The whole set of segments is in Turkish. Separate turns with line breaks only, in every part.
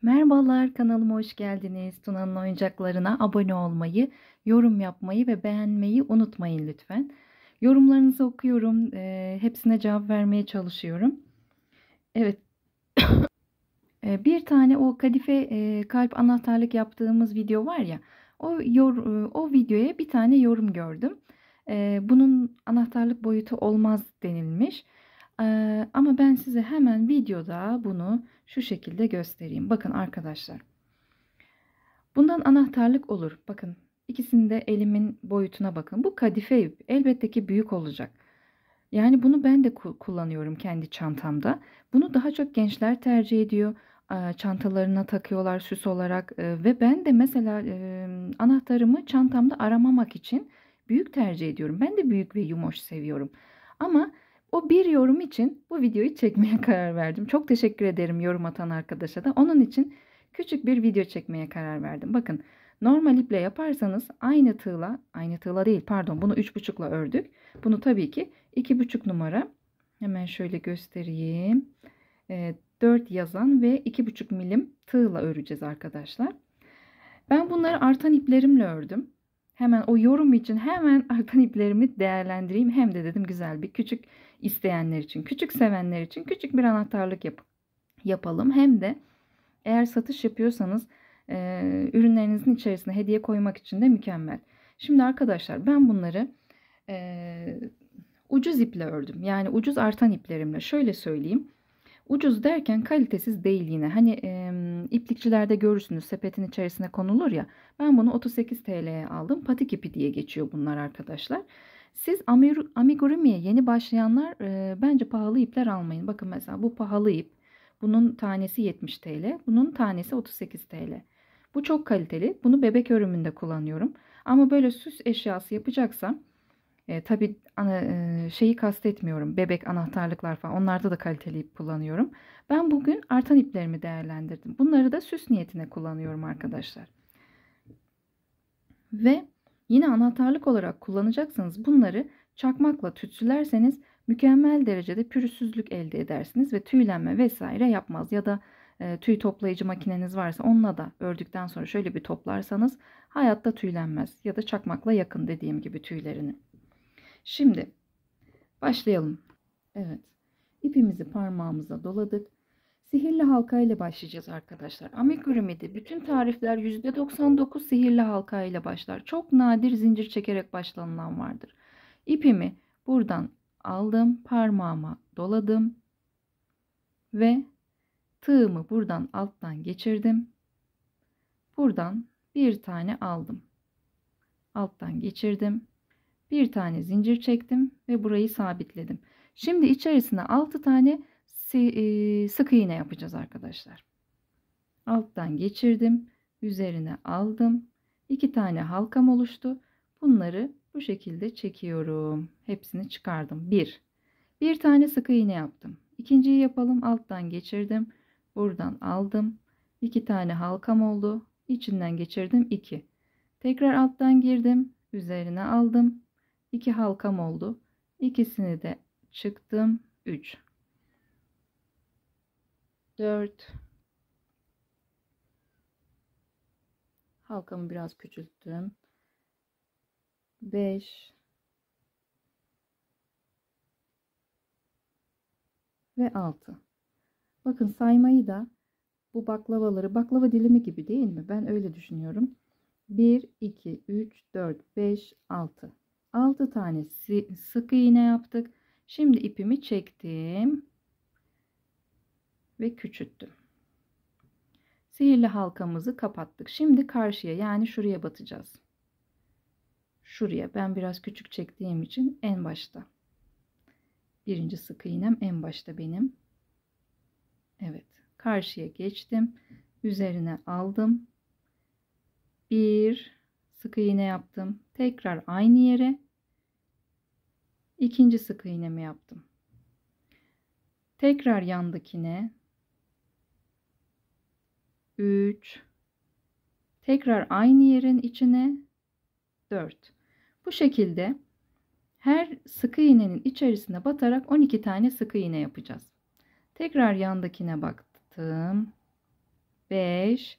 Merhabalar, kanalıma hoş geldiniz. Tuna'nın oyuncaklarına abone olmayı, yorum yapmayı ve beğenmeyi unutmayın lütfen. Yorumlarınızı okuyorum. Hepsine cevap vermeye çalışıyorum. Evet, bir tane o kadife kalp anahtarlık yaptığımız video var ya. O videoya bir tane yorum gördüm. Bunun anahtarlık boyutu olmaz denilmiş. Ama ben size hemen videoda bunu şu şekilde göstereyim. Bakın arkadaşlar. Bundan anahtarlık olur. Bakın ikisinin de elimin boyutuna bakın. Bu kadife ip elbette ki büyük olacak. Yani bunu ben de kullanıyorum kendi çantamda. Bunu daha çok gençler tercih ediyor. Çantalarına takıyorlar süs olarak. Ve ben de mesela anahtarımı çantamda aramamak için büyük tercih ediyorum. Ben de büyük ve yumoş seviyorum. Ama o bir yorum için bu videoyu çekmeye karar verdim. Çok teşekkür ederim yorum atan arkadaşa da. Onun için küçük bir video çekmeye karar verdim. Bakın normal iple yaparsanız aynı tığla değil pardon, bunu 3,5'la ördük. Bunu tabii ki 2,5 numara, hemen şöyle göstereyim. 4 yazan ve 2,5 milim tığla öreceğiz arkadaşlar. Ben bunları artan iplerimle ördüm. Hemen o yorum için hemen artan iplerimi değerlendireyim. Hem de dedim güzel bir küçük isteyenler için, küçük sevenler için küçük bir anahtarlık yapalım. Hem de eğer satış yapıyorsanız ürünlerinizin içerisine hediye koymak için de mükemmel. Şimdi arkadaşlar ben bunları ucuz iple ördüm. Yani ucuz artan iplerimle. Şöyle söyleyeyim. Ucuz derken kalitesiz değil yine. Hani iplikçilerde görürsünüz, sepetin içerisine konulur ya. Ben bunu 38 TL'ye aldım. Patik ipi diye geçiyor bunlar arkadaşlar. Siz amigurumiye yeni başlayanlar bence pahalı ipler almayın. Bakın mesela bu pahalı ip. Bunun tanesi 70 TL. Bunun tanesi 38 TL. Bu çok kaliteli. Bunu bebek örümünde kullanıyorum. Ama böyle süs eşyası yapacaksam tabii şeyi kastetmiyorum. Bebek anahtarlıklar falan. Onlarda da kaliteli ip kullanıyorum. Ben bugün artan iplerimi değerlendirdim. Bunları da süs niyetine kullanıyorum arkadaşlar. Ve yine anahtarlık olarak kullanacaksanız bunları çakmakla tütsülerseniz mükemmel derecede pürüzsüzlük elde edersiniz ve tüylenme vesaire yapmaz. Ya da tüy toplayıcı makineniz varsa onunla da ördükten sonra şöyle bir toplarsanız hayatta tüylenmez. Ya da çakmakla yakın dediğim gibi tüylerini. Şimdi başlayalım. Evet. İpimizi parmağımıza doladık. Sihirli halka ile başlayacağız arkadaşlar. Amigurumi'de bütün tarifler %99 sihirli halka ile başlar. Çok nadir zincir çekerek başlanılan vardır. İpimi buradan aldım, parmağıma doladım ve tığımı buradan alttan geçirdim. Buradan bir tane aldım. Alttan geçirdim. Bir tane zincir çektim ve burayı sabitledim. Şimdi içerisine 6 tane sık iğne yapacağız arkadaşlar. Alttan geçirdim. Üzerine aldım. 2 tane halkam oluştu. Bunları bu şekilde çekiyorum. Hepsini çıkardım. Bir tane sık iğne yaptım. İkinciyi yapalım. Alttan geçirdim. Buradan aldım. 2 tane halkam oldu. İçinden geçirdim. 2. Tekrar alttan girdim. Üzerine aldım. 2 halkam oldu. İkisini de çıktım. 3, 4, halkamı biraz küçülttüm. 5 ve 6. Bakın saymayı da bu baklava dilimi gibi değil mi? Ben öyle düşünüyorum. 1, 2, 3, 4, 5, 6. 6 tane sık iğne yaptık. Şimdi ipimi çektim ve küçülttüm. Sihirli halkamızı kapattık. Şimdi karşıya, yani şuraya batacağız. Şuraya ben biraz küçük çektiğim için en başta. Birinci sık iğnem en başta benim. Evet. Karşıya geçtim. Üzerine aldım. Bir sık iğne yaptım. Tekrar aynı yere. İkinci sık iğnemi yaptım. Tekrar yandakine. 3. Tekrar aynı yerin içine. 4. Bu şekilde her sık iğnenin içerisine batarak 12 tane sık iğne yapacağız. Tekrar yandakine baktım. 5.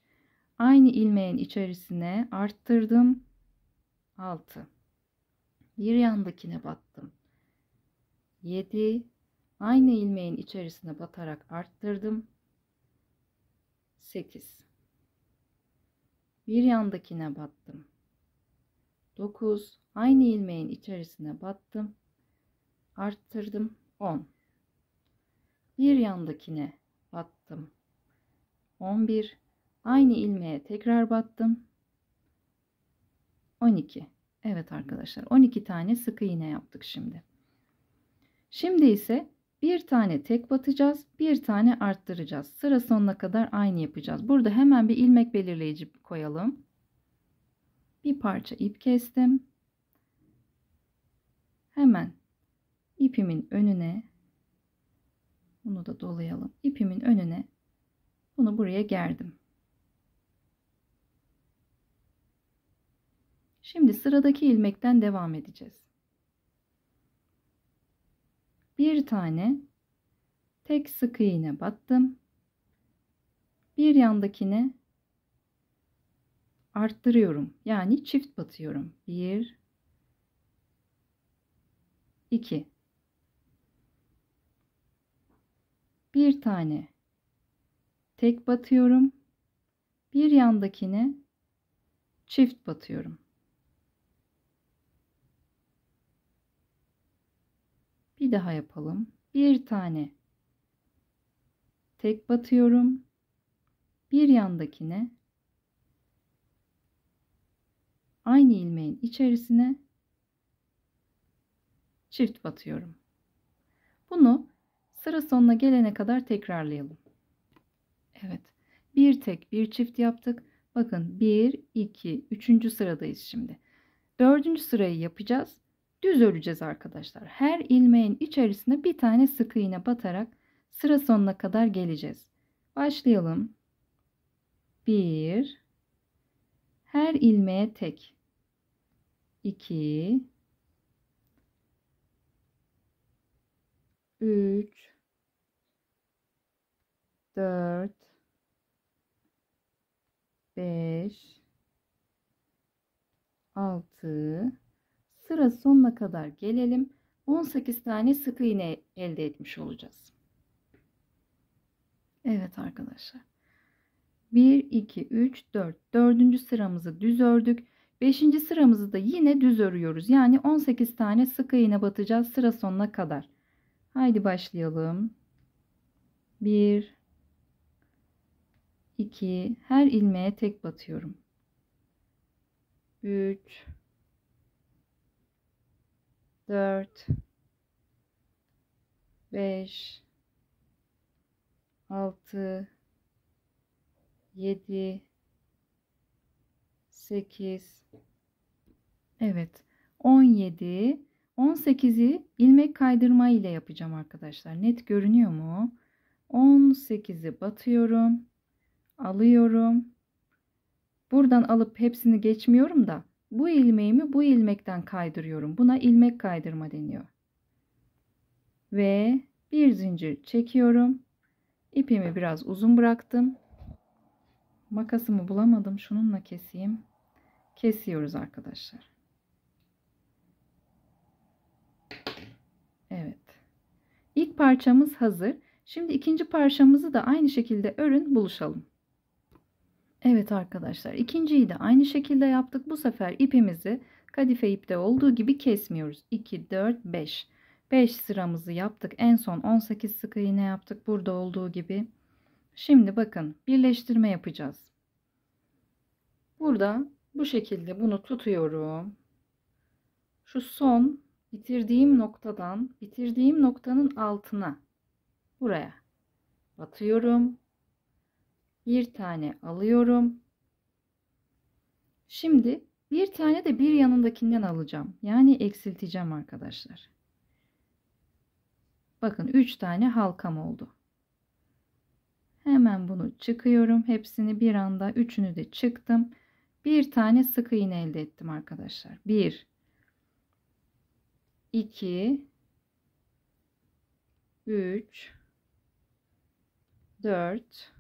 Aynı ilmeğin içerisine arttırdım. 6. Bir yandakine battım. 7. Aynı ilmeğin içerisine batarak arttırdım. 8. Bir yandakine battım. 9. Aynı ilmeğin içerisine battım. Arttırdım. 10. Bir yandakine battım. 11. Aynı ilmeğe tekrar battım. 12. Evet arkadaşlar, 12 tane sık iğne yaptık şimdi. Şimdi ise bir tane tek batacağız, bir tane arttıracağız. Sıra sonuna kadar aynı yapacağız. Burada hemen bir ilmek belirleyici koyalım. Bir parça ip kestim. Hemen ipimin önüne, bunu da dolayalım. İpimin önüne bunu buraya gerdim. Şimdi sıradaki ilmekten devam edeceğiz. Bir tane tek sık iğne battım. Bir yandakine arttırıyorum. Yani çift batıyorum. 1 2. Bir tane tek batıyorum. Bir yandakine çift batıyorum. Bir daha yapalım. Bir tane tek batıyorum. Bir yandakine aynı ilmeğin içerisine çift batıyorum. Bunu sıra sonuna gelene kadar tekrarlayalım. Evet. Bir tek bir çift yaptık. Bakın 1 2 3. sıradayız şimdi. 4. sırayı yapacağız. Düz öreceğiz arkadaşlar. Her ilmeğin içerisine bir tane sık iğne batarak sıra sonuna kadar geleceğiz. Başlayalım. 1. Her ilmeğe tek. 2 3 4 5 6. Sıra sonuna kadar gelelim. 18 tane sık iğne elde etmiş olacağız. Evet arkadaşlar. 1 2 3 4. 4. sıramızı düz ördük. 5. sıramızı da yine düz örüyoruz. Yani 18 tane sık iğne batacağız sıra sonuna kadar. Haydi başlayalım. 1 2. Her ilmeğe tek batıyorum. 3 4 5 6 7 8. Evet, 17 18'i ilmek kaydırma ile yapacağım arkadaşlar. Net görünüyor mu? 18'i batıyorum, alıyorum. Buradan alıp hepsini geçmiyorum da bu ilmeğimi bu ilmekten kaydırıyorum. Buna ilmek kaydırma deniyor. Ve bir zincir çekiyorum. İpimi biraz uzun bıraktım. Makasımı bulamadım. Şununla keseyim. Kesiyoruz arkadaşlar. Evet. İlk parçamız hazır. Şimdi ikinci parçamızı da aynı şekilde örün, buluşalım. Evet arkadaşlar, ikinciyi de aynı şekilde yaptık. Bu sefer ipimizi kadife ipte olduğu gibi kesmiyoruz. 2 4 5. 5 sıramızı yaptık. En son 18 sık iğne yaptık burada olduğu gibi. Şimdi bakın, birleştirme yapacağız. Burada bu şekilde bunu tutuyorum. Şu son bitirdiğim noktadan bitirdiğim noktanın altına, buraya batıyorum. Bir tane alıyorum. Şimdi bir tane de bir yanındakinden alacağım. Yani eksilteceğim arkadaşlar. Bakın 3 tane halkam oldu. Hemen bunu çıkıyorum. Hepsini bir anda, üçünü de çıktım. Bir tane sık iğne elde ettim arkadaşlar. 1 2 3 4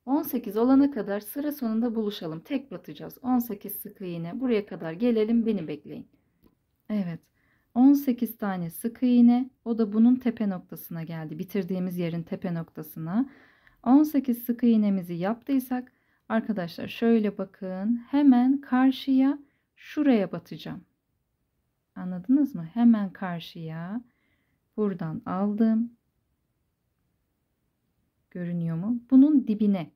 18 olana kadar sıra sonunda buluşalım. Tek batacağız. 18 sık iğne. Buraya kadar gelelim. Beni bekleyin. Evet. 18 tane sık iğne. O da bunun tepe noktasına geldi. Bitirdiğimiz yerin tepe noktasına. 18 sık iğnemizi yaptıysak arkadaşlar şöyle bakın. Hemen karşıya şuraya batacağım. Anladınız mı? Hemen karşıya buradan aldım. Görünüyor mu? Bunun dibine.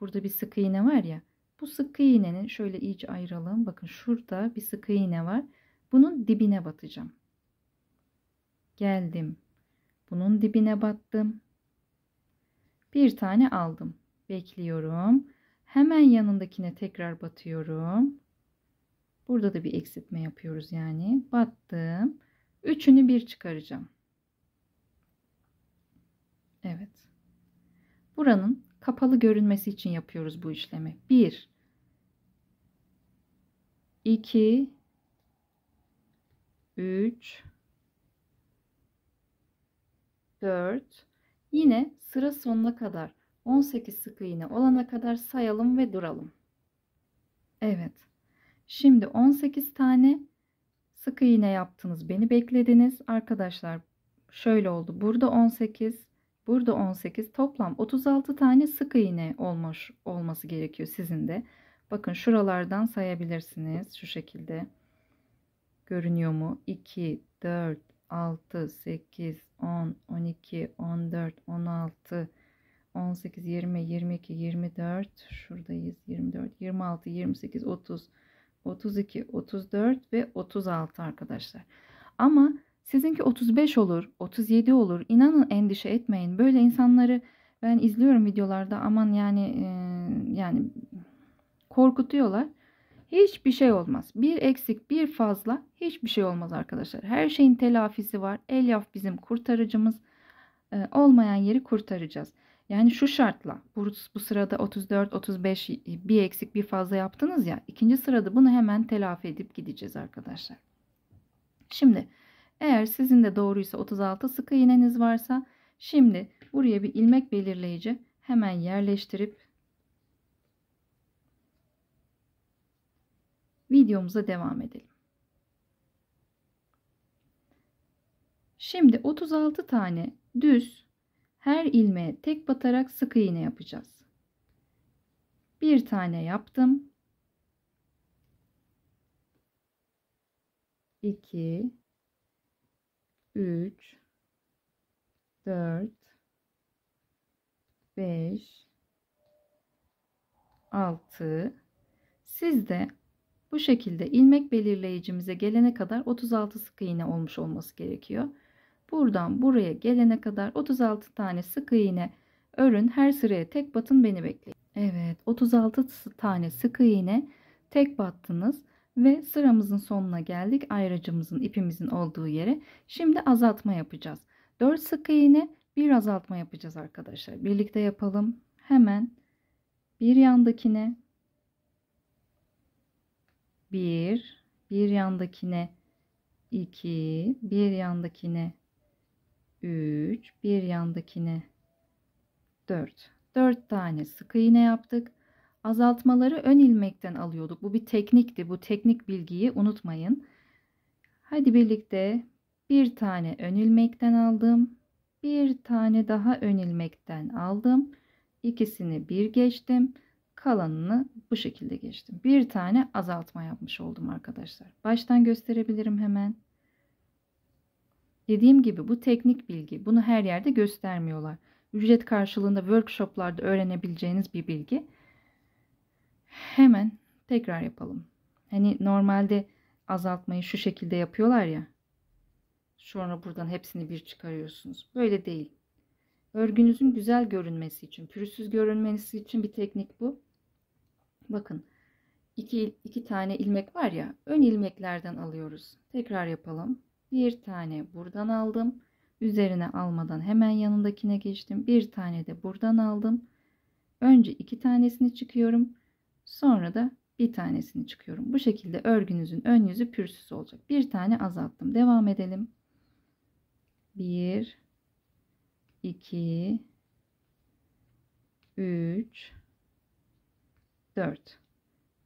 Burada bir sık iğne var ya. Bu sık iğnenin şöyle iyice ayıralım. Bakın şurada bir sık iğne var. Bunun dibine batacağım. Geldim. Bunun dibine battım. Bir tane aldım. Bekliyorum. Hemen yanındakine tekrar batıyorum. Burada da bir eksiltme yapıyoruz yani. Battım. Üçünü bir çıkaracağım. Evet. Buranın kapalı görünmesi için yapıyoruz bu işlemi. 1 2 3 4 yine sıra sonuna kadar 18 sık iğne olana kadar sayalım ve duralım. Evet. Şimdi 18 tane sık iğne yaptınız. Beni beklediniz. Arkadaşlar şöyle oldu. Burada 18, burada 18. Toplam 36 tane sık iğne olması gerekiyor sizin de. Bakın şuralardan sayabilirsiniz. Şu şekilde. Görünüyor mu? 2, 4, 6, 8, 10, 12, 14, 16, 18, 20, 22, 24. Şuradayız. 24, 26, 28, 30, 32, 34 ve 36 arkadaşlar. Ama sizinki 35 olur, 37 olur. İnanın endişe etmeyin. Böyle insanları ben izliyorum videolarda. Aman yani korkutuyorlar. Hiçbir şey olmaz. Bir eksik, bir fazla hiçbir şey olmaz arkadaşlar. Her şeyin telafisi var. Elyaf bizim kurtarıcımız. Olmayan yeri kurtaracağız. Yani şu şartla bu sırada 34, 35 bir eksik bir fazla yaptınız ya. İkinci sırada bunu hemen telafi edip gideceğiz arkadaşlar. Şimdi eğer sizin de doğruysa 36 sık iğneniz varsa şimdi buraya bir ilmek belirleyici hemen yerleştirip videomuza devam edelim. Şimdi 36 tane düz her ilmeğe tek batarak sık iğne yapacağız. Bir tane yaptım. 2 3 4 5 6 Siz de bu şekilde ilmek belirleyicimize gelene kadar 36 sık iğne olmuş olması gerekiyor. Buradan buraya gelene kadar 36 tane sık iğne örün. Her sıraya tek batın, beni bekleyin. Evet, 36 tane sık iğne tek battınız ve sıramızın sonuna geldik. Ayracımızın, ipimizin olduğu yere. Şimdi azaltma yapacağız. 4 sık iğne, bir azaltma yapacağız arkadaşlar. Birlikte yapalım. Hemen bir yandakine bir yandakine 2, bir yandakine 3, bir yandakine 4. 4 tane sık iğne yaptık. Azaltmaları ön ilmekten alıyorduk. Bu bir teknikti. Bu teknik bilgiyi unutmayın. Hadi birlikte bir tane ön ilmekten aldım. Bir tane daha ön ilmekten aldım. İkisini bir geçtim. Kalanını bu şekilde geçtim. Bir tane azaltma yapmış oldum arkadaşlar. Baştan gösterebilirim hemen. Dediğim gibi bu teknik bilgi. Bunu her yerde göstermiyorlar. Ücret karşılığında workshoplarda öğrenebileceğiniz bir bilgi. Hemen tekrar yapalım. Hani normalde azaltmayı şu şekilde yapıyorlar ya. Sonra buradan hepsini bir çıkarıyorsunuz. Böyle değil. Örgünüzün güzel görünmesi için, pürüzsüz görünmesi için bir teknik bu. Bakın. iki tane ilmek var ya. Ön ilmeklerden alıyoruz. Tekrar yapalım. Bir tane buradan aldım. Üzerine almadan hemen yanındakine geçtim. Bir tane de buradan aldım. Önce 2 tanesini çıkıyorum. Sonra da bir tanesini çıkıyorum. Bu şekilde örgünüzün ön yüzü pürsüz olacak. Bir tane azalttım. Devam edelim. 1 2 3, 4.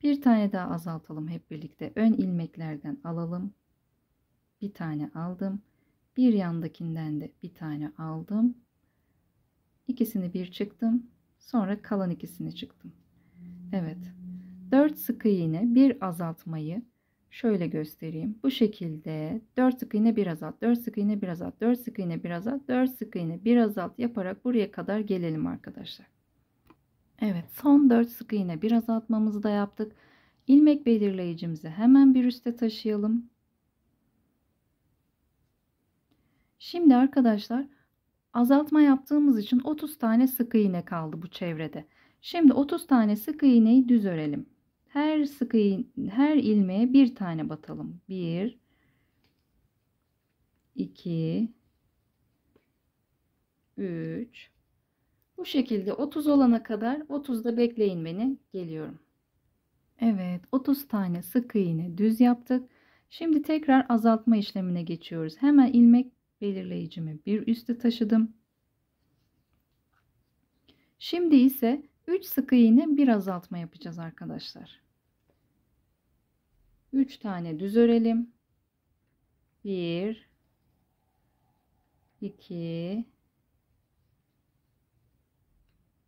Bir tane daha azaltalım hep birlikte. Ön ilmeklerden alalım. Bir tane aldım. Bir yandakinden de bir tane aldım. İkisini bir çıktım. Sonra kalan ikisini çıktım. Evet. 4 sık iğne bir azaltmayı şöyle göstereyim. Bu şekilde 4 sık iğne bir azalt, 4 sık iğne bir azalt, 4 sık iğne bir azalt, 4 sık iğne bir azalt yaparak buraya kadar gelelim arkadaşlar. Evet, son 4 sık iğne bir azaltmamızı da yaptık. İlmek belirleyicimizi hemen bir üste taşıyalım. Şimdi arkadaşlar azaltma yaptığımız için 30 tane sık iğne kaldı bu çevrede. Şimdi 30 tane sık iğneyi düz örelim. Her ilmeğe bir tane batalım. 1, 2, 3. Bu şekilde 30 olana kadar 30'da bekleyin beni. Geliyorum. Evet, 30 tane sık iğne düz yaptık. Şimdi tekrar azaltma işlemine geçiyoruz. Hemen ilmek belirleyicimi bir üste taşıdım. Şimdi ise 3 sık iğne bir azaltma yapacağız arkadaşlar. 3 tane düz örelim. 1, 2,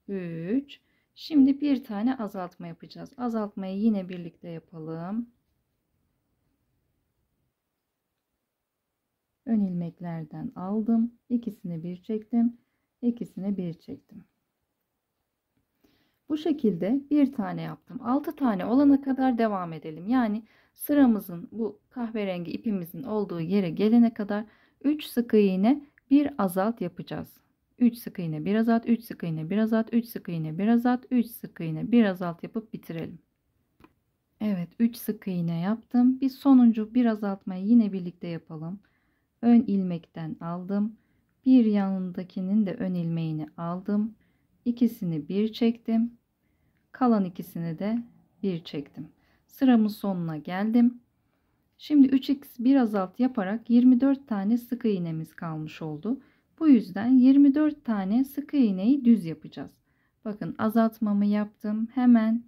3. Şimdi bir tane azaltma yapacağız. Azaltmayı yine birlikte yapalım. Ön ilmeklerden aldım. İkisini bir çektim. İkisini bir çektim. Bu şekilde bir tane yaptım. 6 tane olana kadar devam edelim. Yani sıramızın bu kahverengi ipimizin olduğu yere gelene kadar 3 sık iğne bir azalt yapacağız. 3 sık iğne bir azalt, 3 sık iğne bir azalt, 3 sık iğne bir azalt, 3 sık iğne bir azalt yapıp bitirelim. Evet, 3 sık iğne yaptım. Bir sonuncu bir azaltmayı yine birlikte yapalım. Ön ilmekten aldım. Bir yanındakinin de ön ilmeğini aldım. İkisini bir çektim. Kalan ikisini de bir çektim. Sıramın sonuna geldim. Şimdi 3x bir azalt yaparak 24 tane sık iğnemiz kalmış oldu. Bu yüzden 24 tane sık iğneyi düz yapacağız. Bakın azaltmamı yaptım. Hemen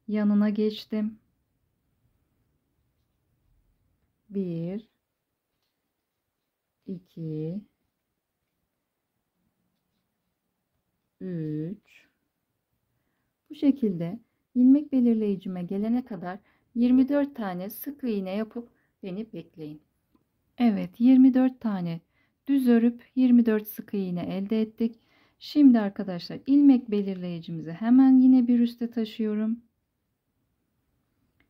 yanına geçtim. 1, 2, 3. Bu şekilde ilmek belirleyicime gelene kadar 24 tane sık iğne yapıp beni bekleyin. Evet, 24 tane düz örüp 24 sık iğne elde ettik. Şimdi arkadaşlar ilmek belirleyicimizi hemen yine bir üste taşıyorum.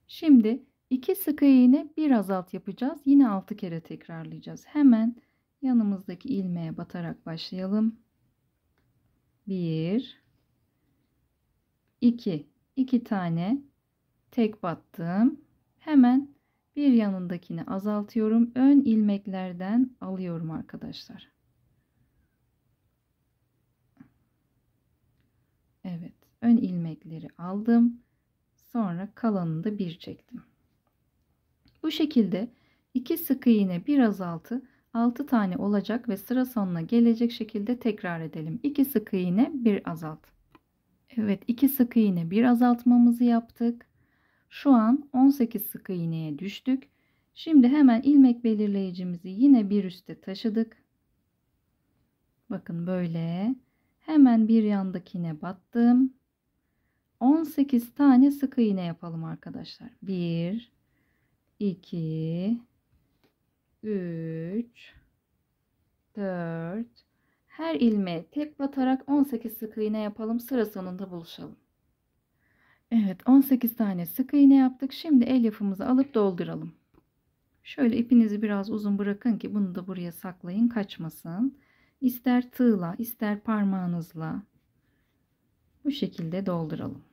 Şimdi 2 sık iğne bir azalt yapacağız. Yine 6 kere tekrarlayacağız. Hemen yanımızdaki ilmeğe batarak başlayalım. 1, 2 tane tek battım. Hemen bir yanındakini azaltıyorum. Ön ilmeklerden alıyorum arkadaşlar. Evet, ön ilmekleri aldım. Sonra kalanını da bir çektim. Bu şekilde 2 sık iğne bir azaltı 6 tane olacak ve sıra sonuna gelecek şekilde tekrar edelim. 2 sık iğne bir azalt. Evet, 2 sık iğne bir azaltmamızı yaptık. Şu an 18 sık iğneye düştük. Şimdi hemen ilmek belirleyicimizi yine bir üste taşıdık. Bakın böyle. Hemen bir yandakine battım. 18 tane sık iğne yapalım arkadaşlar. 1, 2, 3, 4. Her ilmeğe tek batarak 18 sık iğne yapalım. Sıra sonunda buluşalım. Evet, 18 tane sık iğne yaptık. Şimdi elyafımızı alıp dolduralım. Şöyle ipinizi biraz uzun bırakın ki bunu da buraya saklayın, kaçmasın. İster tığla, ister parmağınızla bu şekilde dolduralım.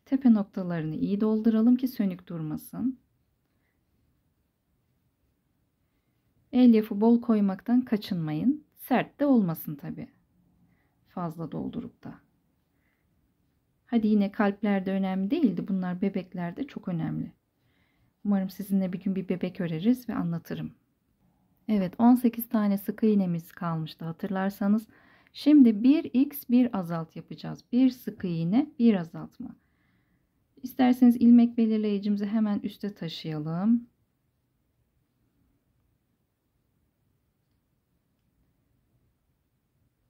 Tepe noktalarını iyi dolduralım ki sönük durmasın. Elyafı bol koymaktan kaçınmayın. Sert de olmasın tabi. Fazla doldurup da. Hadi yine kalpler de önemli değildi. Bunlar bebeklerde çok önemli. Umarım sizinle bir gün bir bebek öreriz ve anlatırım. Evet, 18 tane sık iğnemiz kalmıştı hatırlarsanız. Şimdi 1x 1 azalt yapacağız. Bir sık iğne, bir azaltma. İsterseniz ilmek belirleyicimizi hemen üste taşıyalım.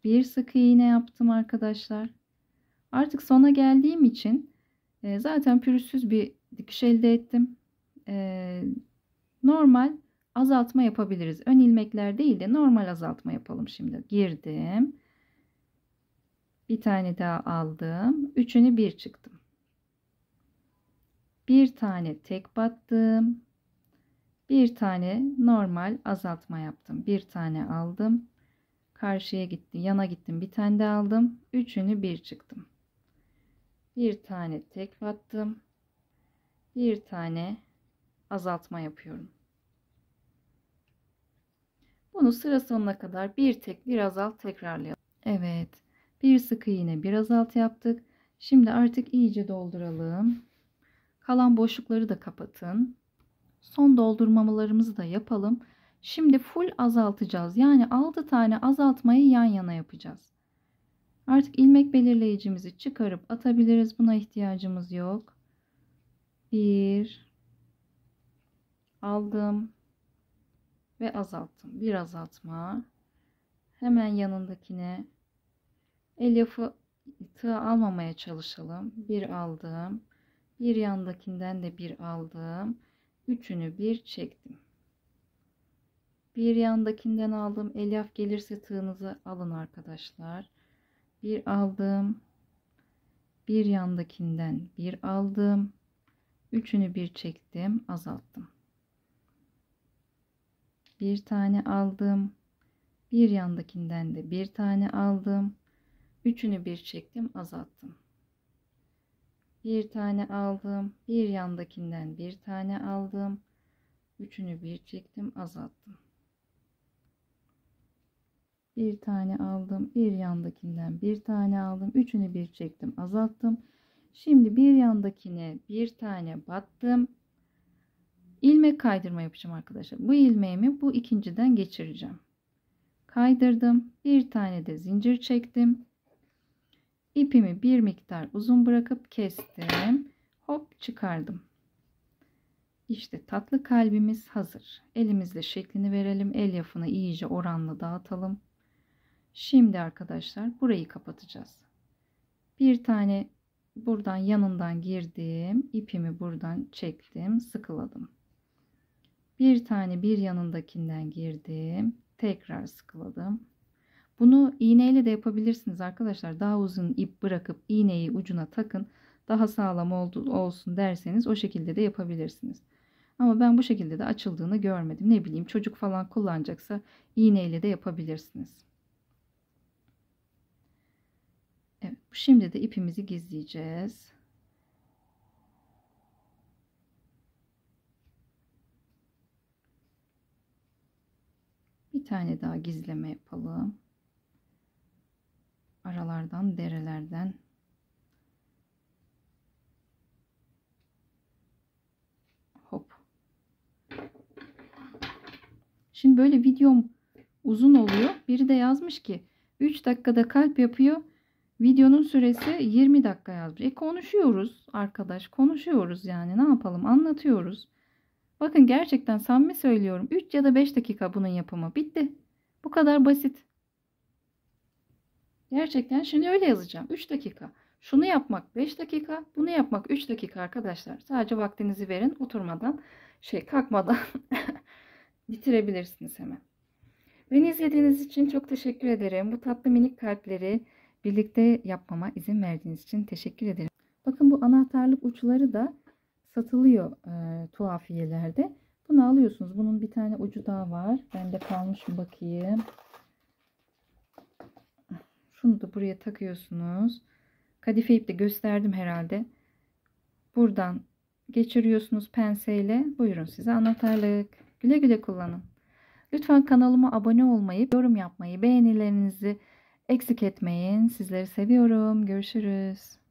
Bir sık iğne yaptım arkadaşlar. Artık sona geldiğim için zaten pürüzsüz bir dikiş elde ettim. Normal azaltma yapabiliriz. Ön ilmekler değil de normal azaltma yapalım şimdi. Girdim. Bir tane daha aldım. Üçünü bir çıktım. Bir tane tek battım. Bir tane normal azaltma yaptım. Bir tane aldım. Karşıya gittim. Yana gittim. Bir tane daha aldım. Üçünü bir çıktım. Bir tane tek battım. Bir tane azaltma yapıyorum. Bunu sıra sonuna kadar bir tek bir azalt tekrarlayalım. Evet. Bir sık iğne bir azalt yaptık. Şimdi artık iyice dolduralım. Kalan boşlukları da kapatın. Son doldurmamalarımızı da yapalım. Şimdi full azaltacağız. Yani 6 tane azaltmayı yan yana yapacağız. Artık ilmek belirleyicimizi çıkarıp atabiliriz. Buna ihtiyacımız yok. Bir aldım ve azalttım. Bir azaltma. Hemen yanındakine elyafı tığ almamaya çalışalım. Bir aldım. Bir yandakinden de bir aldım. Üçünü bir çektim. Bir yandakinden aldım. Elyaf gelirse tığınızı alın arkadaşlar. Bir aldım. Bir yandakinden bir aldım. Üçünü bir çektim. Azalttım. Bir tane aldım. Bir yandakinden de bir tane aldım. Üçünü bir çektim. Azalttım. Bir tane aldım. Bir yandakinden bir tane aldım. Üçünü bir çektim. Azalttım. Bir tane aldım. Bir yandakinden bir tane aldım. Üçünü bir çektim. Azalttım. Şimdi bir yandakine bir tane battım. İlmek kaydırma yapacağım arkadaşlar. Bu ilmeğimi bu ikinciden geçireceğim. Kaydırdım. Bir tane de zincir çektim. İpimi bir miktar uzun bırakıp kestim. Hop çıkardım. İşte tatlı kalbimiz hazır. Elimizle şeklini verelim. Elyafını iyice oranla dağıtalım. Şimdi arkadaşlar burayı kapatacağız. Bir tane buradan yanından girdim. İpimi buradan çektim. Sıkıladım. Bir tane bir yanındakinden girdim. Tekrar sıkıladım. Bunu iğneyle de yapabilirsiniz arkadaşlar. Daha uzun ip bırakıp iğneyi ucuna takın. Daha sağlam olsun derseniz o şekilde de yapabilirsiniz. Ama ben bu şekilde de açıldığını görmedim. Ne bileyim çocuk falan kullanacaksa iğneyle de yapabilirsiniz. Evet, şimdi de ipimizi gizleyeceğiz. Bir tane daha gizleme yapalım. Aralardan, derelerden. Hop. Şimdi böyle videom uzun oluyor. Biri de yazmış ki 3 dakikada kalp yapıyor. Videonun süresi 20 dakika yazmış. Konuşuyoruz arkadaş. Konuşuyoruz yani. Ne yapalım? Anlatıyoruz. Bakın gerçekten samimi söylüyorum. 3 ya da 5 dakika bunun yapımı. Bitti. Bu kadar basit. Gerçekten şimdi öyle yazacağım. 3 dakika. Şunu yapmak 5 dakika. Bunu yapmak 3 dakika arkadaşlar. Sadece vaktinizi verin. Oturmadan kalkmadan bitirebilirsiniz hemen. Beni izlediğiniz için çok teşekkür ederim. Bu tatlı minik kalpleri birlikte yapmama izin verdiğiniz için teşekkür ederim. Bakın bu anahtarlık uçları da satılıyor tuhafiyelerde. Bunu alıyorsunuz. Bunun bir tane ucu daha var. Bende kalmış mı bakayım. Şunu da buraya takıyorsunuz. Kadife ip de gösterdim herhalde. Buradan geçiriyorsunuz penseyle. Buyurun size anahtarlık. Güle güle kullanın. Lütfen kanalıma abone olmayı, yorum yapmayı, beğenilerinizi eksik etmeyin. Sizleri seviyorum. Görüşürüz.